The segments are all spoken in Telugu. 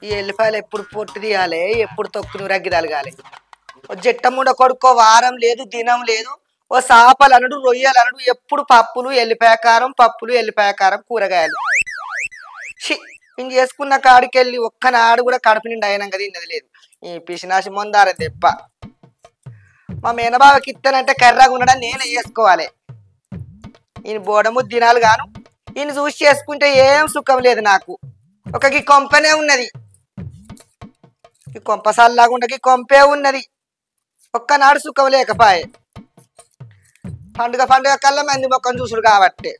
ఈ ఎల్లిపాయలు ఎప్పుడు పొట్టు తీయాలి, ఎప్పుడు తొక్కు రగ్గి తలగాలి. జట్టముండ కొడుకో వారం లేదు దినం లేదు. ఓ సాపలు అనడు రొయ్యలు అనడు, ఎప్పుడు పప్పులు ఎల్లిపాయకారం పప్పులు ఎల్లిపాయకారం కూరగాయలు. నేను చేసుకున్న కాడికెళ్ళి ఒక్కనాడు కూడా కడుపు నిండి అయినాక తిన్నది లేదు. ఈ పిసినాసి మొందార దెబ్బ. మా మేనబావకి ఇత్తనంటే కర్రగా ఉండడం నేనే చేసుకోవాలి. ఈయన బోడము దినాలు గాను ఈయన చూసి చేసుకుంటే ఏం సుఖం లేదు నాకు. ఒక కొంపనే ఉన్నది, ఈ కొంప సల్లాగుండకి కొంపే ఉన్నది. ఒక్కనాడు సుఖం లేకపాయే. పండుగ కల్లా మంది మొక్కను చూసుడు కాబట్టి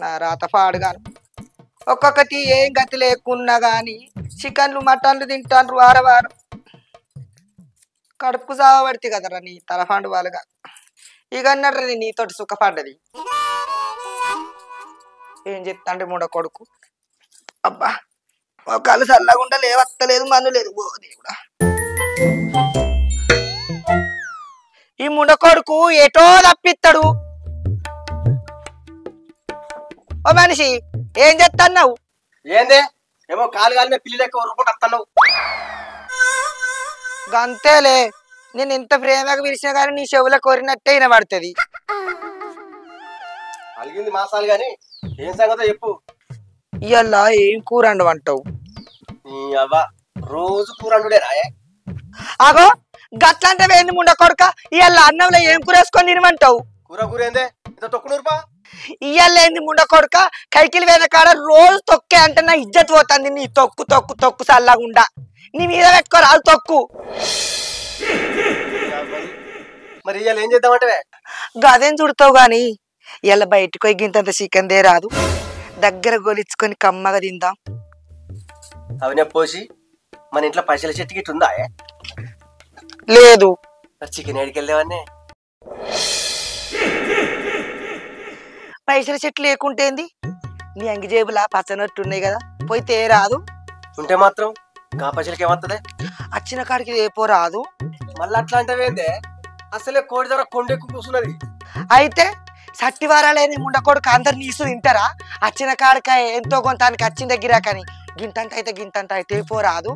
నా రాత పాడుగాను. ఒక్కొక్కటి ఏం గతి లేకున్నా కానీ చికెన్లు మటన్లు తింటాను వారం. కడుపుకు సావబడితే కదరా నీ తలఫండు వాళ్ళుగా. ఇక అన్నట్టు నీతోటి సుఖపడ్డది. ఏం చెప్తాండి మూడ కొడుకు. అబ్బా ఒకళ్ళు చల్లగుండా లేవత్తలేదు మన్ను లేదు. ఓ దేవుడా, ఈ ముండ కొడుకు ఎటో తప్పిస్తాడు. ఓ మనిషి ఏం చేస్తున్నావు? ఏందే ఏమో కాలు కాలిన పిల్లి లెక్క ఊరుకుంటూ వస్తున్నావు. గంతేలే, నేను ఇంత ప్రేమగా పిలిచినా కానీ నీ చెవుల కోరినట్టే వినబడుతుంది. అలిగింది మాసాలు గాని ఏం సంగతో చెప్పు. ఇవాళ ఏం కూర అంటావు? అవ్వ రోజు కూర అండుడే రాయే. ఆగో గట్లంటే ఏంది ముండ కొడుక, ఇవాళ అన్నంలో ఏం కూర వేసుకొని తినమంటావు? కూర ఏందే ఇంత తొక్కునూరుపా. ఇవాళ ఏంది ముండ కొడుక, కైకిలి వెనకాడ రోజు తొక్కే అంటే నా ఇజ్జత్ పోతుంది. నీ తొక్కు తొక్కు తొక్కు చల్లగుండా నీ మీద పెట్టుకోరాదు తొక్కు. మరి ఇవాళ ఏం చేద్దామంటే? గదేం చుడతావు గాని ఇలా బయటకు పోయి గింతంత చికెన్ దే రాదు, దగ్గర గొలిచుకొని కమ్మగా తిందాం. అవనే పోసి మన ఇంట్లో పైసల చెట్టు గిట్టు ఉందా? లేదు. చికెన్ ఏడికి వెళ్ళేవన్నీ పైసల చెట్లు లేకుంటేంది, నీ అంగి జేబులా పచ్చనట్టు ఉన్నాయి కదా, పోయితే రాదు. ఉంటే మాత్రం గా పైసలకి ఏమవుతుంది? వచ్చిన కాడికి ఏపో రాదు. మళ్ళీ అట్లా అంటే ఏందే, అసలే కోడి ధర కొండెక్కు కూర్చున్నది. అయితే సట్టివారాలేని ముండకోడుకు అందరు నీసు తింటారా? వచ్చిన కాడికాయ ఎంతో కొంత వచ్చిన దగ్గర కానీ గింతంత అయితే ఏపో రాదు.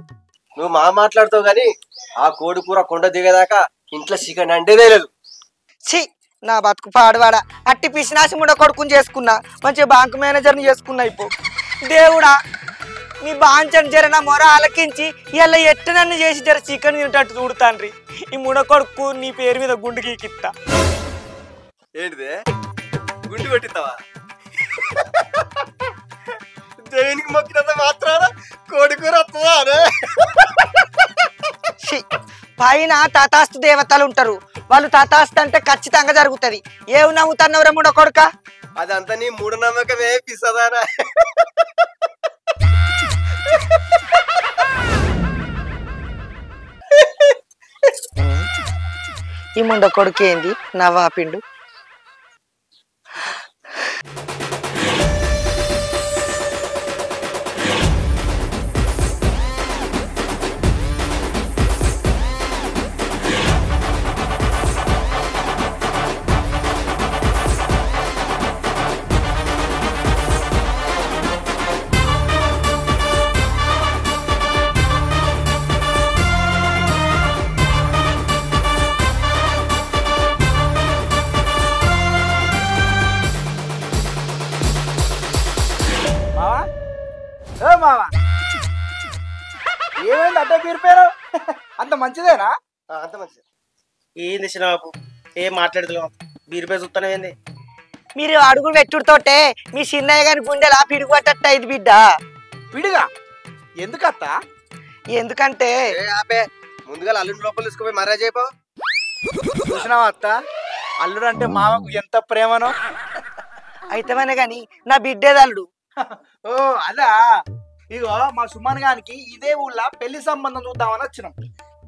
నువ్వు మాట్లాడుతావు గాని ఆ కోడి కూర కొండ దిగేదాకా ఇంట్లో చికెన్ అంటేదే లేదు. ఛీ, నా బతుకు పాడువాడా. అట్టి పిసినాసి ముండ కొడుకుని చేసుకున్నా, మంచిగా బ్యాంకు మేనేజర్ని చేసుకున్నా. ఇప్పుడు దేవుడా నీ బాంచని జర నా మొర ఆలకించి ఇలా ఎట్టనన్ను చేసి జర చికెన్ తింటట్టు చూడుతాండ్రి. ఈ ముండ కొడుకు నీ పేరు మీద గుండు గీకిత్తా. ఏంటిదే గుండు కొట్టిస్తావా? దేవునికి మొక్కినంత మాత్రాన కోడి కూర వస్తుందా అదే? పైన తథాస్తు దేవతలు ఉంటారు, వాళ్ళు తథాస్తు అంటే ఖచ్చితంగా జరుగుతుంది. ఏమి నమ్ముతున్నావురా ముండ కొడుక? అదంతా నీ మూఢనమ్మకమే పిసదానా. ఈ ముండ కొడుకు ఏంది నవ్వాపిండు. ఏమైంది అడ్డ తీరిపోయారు? అంత మంచిదేనా? అంత మంచిది. ఏం తెచ్చినా బాబు, ఏం మాట్లాడుతున్నావు? బీరుపై చూస్తానే ఏంది? మీరు అడుగులు పెట్టుడుతోటే మీ చిన్నయ్య గారి గుండెలా పిడుగు పట్టట్టు అయింది బిడ్డ. పిడిగా ఎందుకత్తా? ఎందుకంటే ముందుగా అల్లుడి లోపల తీసుకుపోయి మర్యాద చేయపో. చూసినావా అత్త, అల్లుడు అంటే మామకు ఎంత ప్రేమనో. అయితేమనే గాని నా బిడ్డేదల్లుడు. ఓ అదా, ఇగో మా సుమన్ గానికి ఇదే ఊళ్ళో పెళ్లి సంబంధం చూద్దామని వచ్చినాం.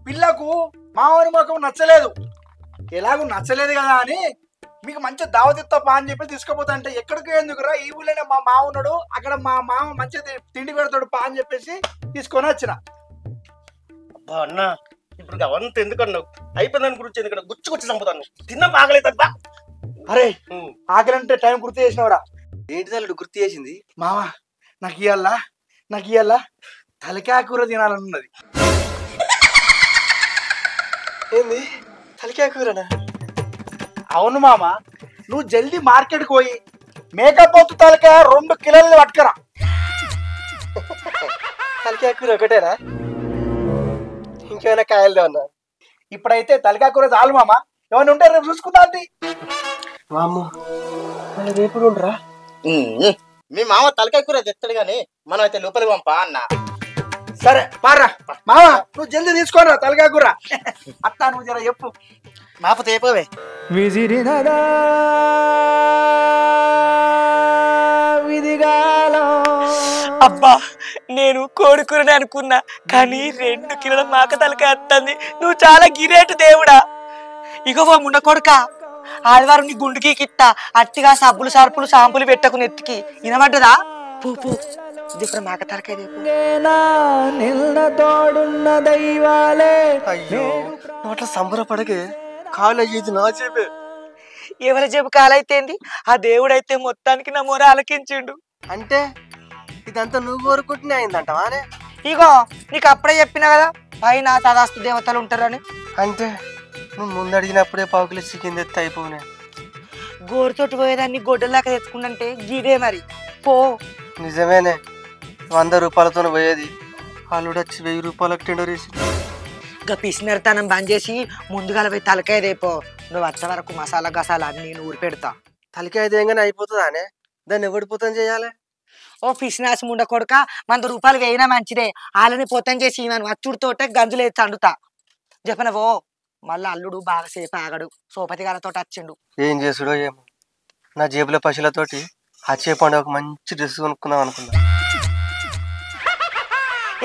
పిల్లకు మామూలు ముఖం నచ్చలేదు, ఎలాగూ నచ్చలేదు కదా అని మీకు మంచి దావతితో పా అని చెప్పి తీసుకుపోతా అంటే, ఎక్కడికి ఎందుకురా ఈ ఊళ్ళోనే మా మామ ఉన్నాడు, అక్కడ మా మామ మంచిగా తిండి పెడతాడు పా అని చెప్పేసి తీసుకొని వచ్చిన. అబ్బా అన్న, ఇప్పుడు అవంతా ఎందుకన్నావు? అయిపోయిందని గురించి ఎందుకన్నా గుచ్చుకొచ్చి చంపుతాను. తిన్న బాగలేదా? అరే ఆకలి అంటే టైం గుర్తు చేసినవరా? ఏంటి అల్లుడు గుర్తు చేసింది? మామ నాకు ఇయ్యాల తలకాయ కూర తినాలన్నది. ఏంది తలకాయ కూరనా? అవును మామ, నువ్వు జల్దీ మార్కెట్కి పోయి మేకపోతు తలకాయ 2 కిలోలు పట్టుకురా. తలకాయ కూర ఒకటేనా? ఇంకేమైనా కాయలు అన్నా? ఇప్పుడైతే తలకాయ కూర చాలు మామ, ఏమైనా ఉంటే రేపు చూసుకుందా అండి. వామ్మో, మళ్ళీ రేపు ఉండరా? మీ మామ తలకాయ కూర తెస్తాడు గానీ మనం అయితే లోపలికి పంపా అన్న. సరే పారా మామ, నువ్వు జల్దీ తీసుకోరా తలకాయ కూర. అత్త నువ్వు జర చెప్పు. మాపు తేపోవే. అబ్బా, నేను కోడుకురని అనుకున్నా కానీ 2 కిలోల మాక తలకాయ వస్తుంది. నువ్వు చాలా గిరేటు దేవుడా. ఇగో ముండ కొడుక, ఆదివారం నీ గుండుకి కిత్తా అట్టిగా సబ్బులు సరుపులు షాంపులు పెట్టకు నెత్తికి. వినబడ్డదా? పూ పూ ఇప్పుడు మాక తలకాయ అయ్యో, అట్లా సంబరపడకే, కాలు అయ్యేది నా చెప్పే. ఎవరి జేబు కాలైతేంది, ఆ దేవుడైతే మొత్తానికి నా మొర ఆలకించిండు. అంటే ఇదంతా నువ్వు కోరుకుంటూనే అయిందంటావానే? ఇగో నీకు అప్పుడే చెప్పినా కదా పైన తదాస్తు దేవతలు ఉంటారని. అంటే నువ్వు ముందు అడిగినప్పుడే పావుకిలో చికెన్ తెస్తే అయిపోనే. గోరుతోటి పోయేదాన్ని గొడ్డలాగా తెచ్చుకుంటే గీడే మరి పో. నిజమేనే, 100 రూపాయలతో పోయేది అల్లుడు వచ్చి 1000 రూపాయలకు టెండర్ వేసి. ఇంకా పిసినెరతనం బంద్ చేసి ముందుగా పోయి తలకాయ రేపో. నువ్వు వచ్చే వరకు మసాలా గసాలా అన్ని ఊరి పెడతా. తలకాయ దేయంగానే అయిపోతుందానే? దాన్ని ఎవడి పోతం చేయాలి? ఓ పిసినాసి ముండ కొడుక, 100 రూపాయలు వేయినా మంచిదే. వాళ్ళని పోతం చేసి నన్ను అచ్చుడితోటే గంజులు వేసి అండుతా చెప్పనవో. మళ్ళీ అల్లుడు బాగా సేపు ఆగడు, సోపతి గారితో వచ్చిండు. ఏం చేసుడో ఏమో. నా జేబులో పశువులతోటి వచ్చే పండుగ మంచి డ్రెస్ కొనుక్కుందాం అనుకున్నా.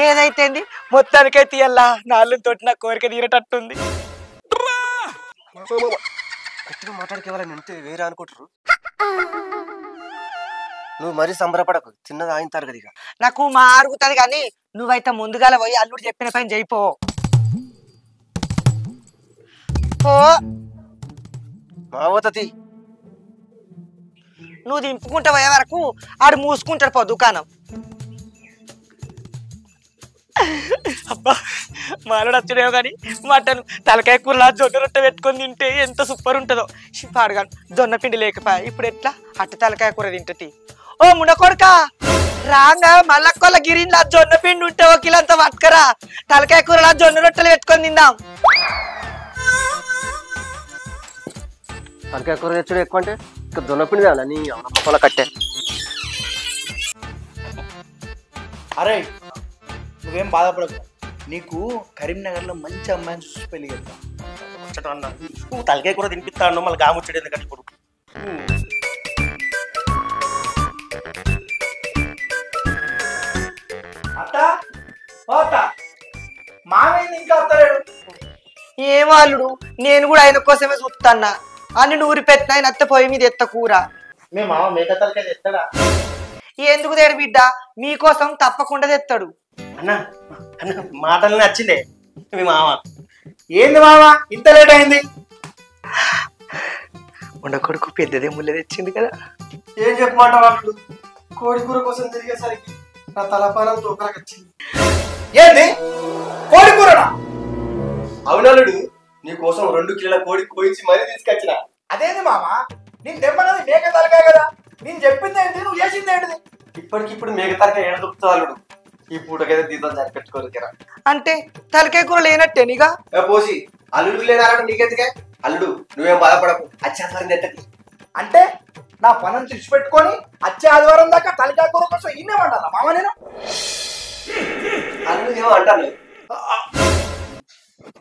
ఏదైతే మొత్తానికైతే ఇయ్యాలా నాళ్ళతో నా కోరిక తీరేటట్టుంది. గట్టిగా మాట్లాడికి ఎవరైనా ఉంటే వేరే అనుకుంటారు. నువ్వు మరీ సంబరపడకు, చిన్నది ఆయన తరగదిగా. నాకు మారుగుతుంది కానీ నువ్వైతే ముందుగాల పోయి అల్లుడు చెప్పిన పని చేయిపో. మావతతి నువ్వు దింపుకుంటా పోయే వరకు ఆడు మూసుకుంటాడు పో దుకాణం. అబ్బా, మాలోడు వచ్చడేమో కానీ మటన్ తలకాయ కూరలా జొన్న రొట్టె పెట్టుకొని తింటే ఎంత సూపర్ ఉంటుందో. పాడుగాను జొన్న పిండి లేకపోయా, ఇప్పుడు ఎట్లా అట్ట తలకాయ కూర తింటది. ఓ ముండ కొడుక, రాగా మల్లకొల్ల గిరిలా జొన్న పిండి ఉంటే 1 కిలో అంతా పట్టుకరా. తలకాయ కూరలా జొన్న రొట్టెలు పెట్టుకొని తిందాం. తలకాయ కూర తెచ్చుడు ఎక్కువ అంటే ఇక దొన్నపిండి కావాలా నీ అమ్మల కట్టే. అరే నువ్వేం బాధపడకు, నీకు కరీంనగర్లో మంచి అమ్మాయిని చూసి పెళ్లి చేద్దాం. వచ్చట అన్న, నువ్వు తలకాయ కూర తినిపిస్తా అన్నావు, మళ్ళీ గాముచ్చాడు ఎందుకంటే ఇప్పుడు. మామయ్య ఇంకా వస్తలేడు. ఏమో అల్లుడు, నేను కూడా ఆయన కోసమే చూస్తాన్నా. అన్ని నూరి పెట్టిన ఆయన అత్త పొయ్యి మీద ఎత్త కూర. మీ మామ మేక తలకాయ తెస్తాడా? ఎందుకు తేడు బిడ్డ, మీకోసం తప్పకుండా తెస్తాడు. అన్న అన్న మాటలు నచ్చిందే మీ మామ. ఏంది మామ ఇంత లేట్ అయింది? ఉండ కొడుకు పెద్దదే ముళ్ళ తెచ్చింది కదా. ఏం చెప్పమాట వాళ్ళు కోడి కూర కోసం తిరిగేసరికి నా తలపానం తోకలకు వచ్చింది. ఏంది కోడి కూరనా? అవునలుడు, నీ కోసం 2 కిలోల కోడి కోయించి మరీ తీసుకొచ్చిన. అదేంది మామ, నేను తెమ్మన్నది మేక తలకాయ కదా, నేను చెప్పింది ఏంటి, నువ్వు చేసింది ఏంటిది? ఇప్పటికిప్పుడు మేక తలకాయ ఏడ దొరుకుతుంది అల్లుడు? ఈ పూటకైతే దీంతో సరిపెట్టుకోరు. అంటే తలకాయ కూర లేనట్టేనిగా పోసి అల్లుడు లేనాడు నీకెందుకే? అల్లుడు నువ్వేం బాధపడకు, అచ్చారి ఎట్టకి. అంటే నా పనులు తెచ్చిపెట్టుకొని వచ్చే ఆదివారం దాకా తలకాయ కూర కోసం ఇన్నేమంటారా మామ నేను? అల్లుడు ఏమో అంటాను.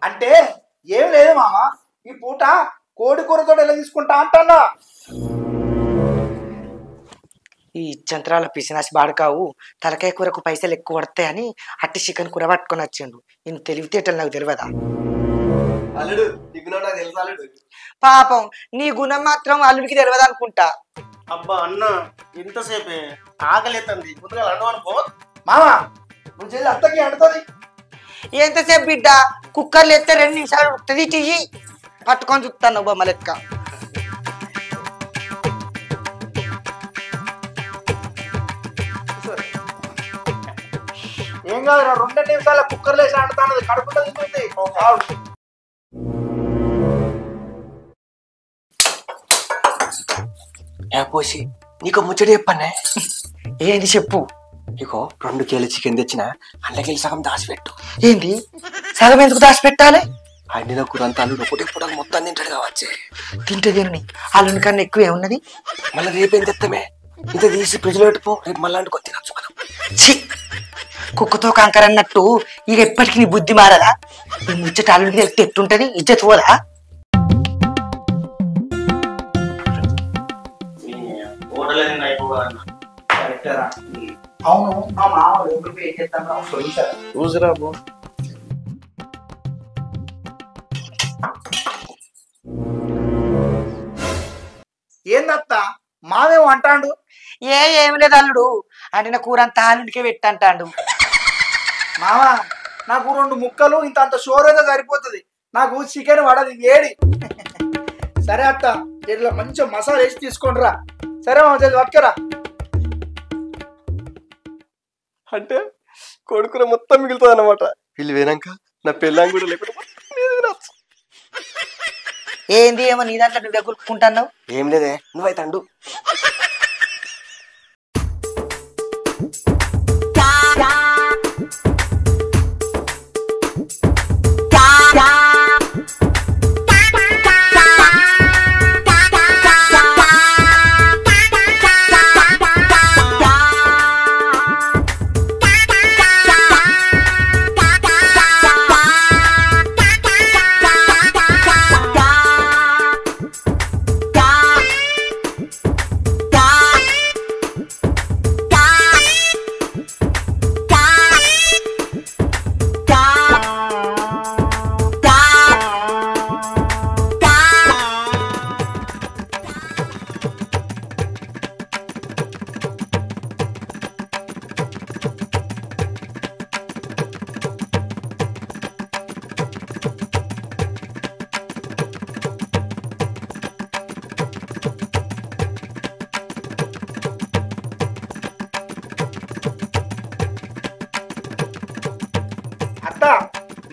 అంటే ఏం లేదు మామ, ఈ పూట కోడి కూరతో ఎలా తీసుకుంటా అంటన్నా. ఈ చంత్రాల పిసినాసి బాడకావు తలకాయ కూరకు పైసలు ఎక్కువ పడతాయని అట్టి చికెన్ కూర పట్టుకొని వచ్చిండు. ఈయన తెలివితేటలు నాకు తెలియదా? అల్లుడు నీకు నాకు తెలుసు అల్లుడు. పాపం నీ గుణం మాత్రం అల్లుడికి తెలియదు అనుకుంటా. అబ్బా అన్న, ఇంతసేపే ఆకలిస్తుంది, ముందుగా అన్నం అనుకో. మామ నువ్వు చెల్లి అత్తకి అంటుంది. ఎంతసేపు బిడ్డ, కుక్కర్లు ఎత్తే 2 నిమిషాలు ఉడుతుంది. టీయి పట్టుకొని చూస్తాను బొమ్మ లెక్క. ఏం కాదు 2 నిమిషాల కుక్కర్లో వేసి అంటుతానది కడుపులో తింటుంది. పోసి నీకు ముచ్చడి చెప్పనే. ఏంది చెప్పు. నీకో 2 కేజీల చికెన్ తెచ్చిన అండ్లకెళ్ళి సగం దాచిపెట్టు. ఏంది సగం ఎందుకు దాచిపెట్టాలి? అండిన కూరంతాలు ఒకటి పూటలు మొత్తం తింటాడు కావచ్చే. తింటే తినని అల్లుని కన్నా ఎక్కువ ఏమున్నది. మళ్ళీ రేపేం తెత్తమే ఇంత తీసి ఫ్రిడ్జ్ లో పెట్టుకో, రేపు మళ్ళీ అంటుకొని తినచ్చు మనం. ఛీ కుక్కతో కంకర అన్నట్టు ఇక ఎప్పటికీ నీ బుద్ధి మారదా? ఈ ముచ్చట అల్లుడికి తెలిస్తే ఎట్టుంటది, ఇజ్జత్ పోదా? అవును మా మామ లోపలికి ఏం చేస్తాను చూసిరా బో. ఏందత్త మావేమో అంటాడు. ఏమి లేదు అల్లుడు అండిన కూర అంతా అల్లుడికే పెట్టంటాడు. మామ నాకు 2 ముక్కలు ఇంత అంత షోర్ అయితే సరిపోతుంది. నాకు చికెన్ పడది వేడి. సరే అత్త ఇట్లా మంచిగా మసాలా వేసి తీసుకోండి రా. సరే మామ చదివి పట్టుకరా. అంటే కొడుకుర మొత్తం మిగులుతుంది అన్నమాట. వీళ్ళు వేనాక నా పెళ్ళాం కూడా లేకుండా ఏంది ఏమో నీ దాంట్లో నువ్వే గుర్తుకుంటున్నావు. ఏం లేదే నువ్వైతే అండు.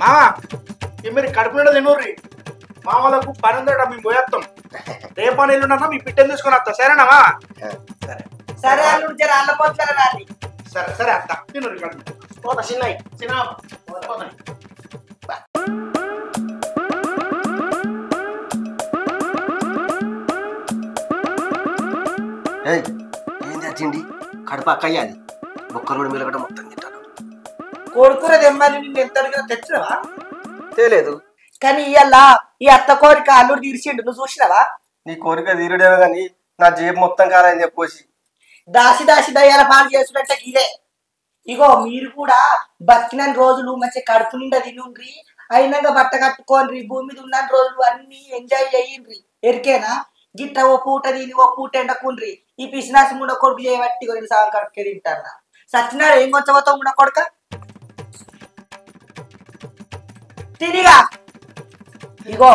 మామ మీరు కడుపులో తినూర్రి. మామలకు పని ఉందట మేము పోయేస్తాం. రేపని ఎల్లుండన్నా మీ పిట్టని తీసుకొని వస్తా. సరేనా మామ? సరే సరే అల్లుడు జర అల్ల పోతారా రాని. సరే సరే అత్త తినూరి కడుపు పోతా చిన్నయ్య చిన్న పోతా. ఏంది తిండి కడుపు అక్కయ్యాది. బొక్కలు కూడా మిలగడ మొత్తం తింటాను. కొడుకుర దెమ్మని నిన్ను ఎంత అడిగినా తెచ్చినవా? తెలియదు కానీ ఇవాళ ఈ అత్త కోరిక అల్లుడు తీర్చిండు, నువ్వు చూసినవా? నీ కోరిక తీరుడేమో కానీ నా జేబు మొత్తం కాలని చెప్పేసి దాసి దాసి దయ్యాల పాలు చేస్తున్నట్టే ఇదే. ఇగో మీరు కూడా బతికిన రోజులు మంచి కడుపు నిండా తినుండ్రి, అయినాక బట్ట కట్టుకోండి, భూమి మీద ఉన్న రోజులు అన్ని ఎంజాయ్ చేయండి. ఎరికేనా? గిట్ట ఓ పూట తిని ఓ పూట ఎండకుండ్రి. ఈ పిసినాసి ముండ కొడుకు చేయబట్టి కొన్ని సాగు కడుపుకే తింటారా? సచ్చినాడు ఏం కొంచెం ముండ కొడుక తినిగా. ఇగో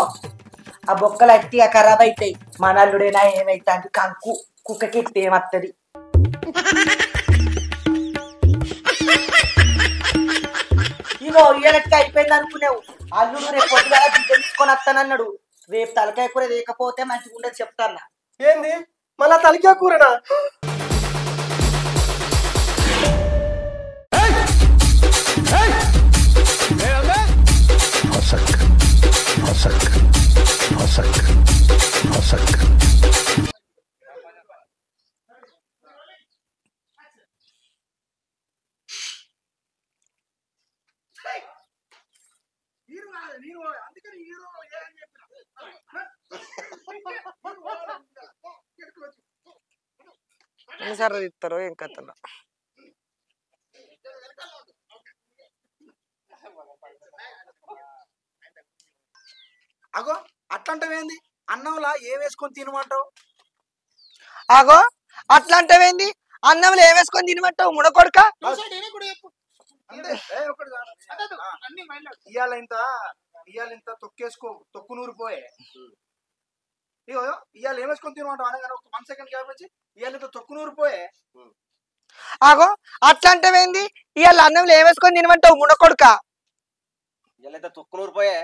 ఆ బొక్కలు అట్టిగా ఖరాబ్ అవుతాయి. మన అల్లుడైనా ఏమైతా కంకు కుక్కకి ఏమత్తది. ఇగో ఇయ్యలకి అయిపోయింది అనుకునేవు. అల్లుడు రేపు పొద్దుగా బిడ్డ తీసుకొని వస్తానన్నాడు. రేపు తలకాయ కూర లేకపోతే మంచిగా ఉండదు చెప్తాను. ఏంది మళ్ళా తలకాయ కూరనా? ఎన్నిసార్లు ఇస్తారో ఏం కథలో. అగో అట్లాంటివేంది? అన్నంలా ఏం వేసుకొని తినమంటావు? ఆగో అట్లాంటివేంది? అన్నంలో ఏం వేసుకొని తినమంటావు ముడకొడుక? ఇవాళ ఇంత తొక్కు నూరిపోయే. ఇగో ఇవాళ ఏం వేసుకొని తినమంటావు అనగానే ఒక 1 సెకండ్ గ్యాప్ వచ్చి ఇవాళ ఇంత తొక్కు నూరిపోయే. ఆగో అట్లాంటివేంది? ఇవాళ అన్నంలో ఏమేసుకొని తినమంటావు ముండ కొడుక ఇలా తుక్కునూరు పోయే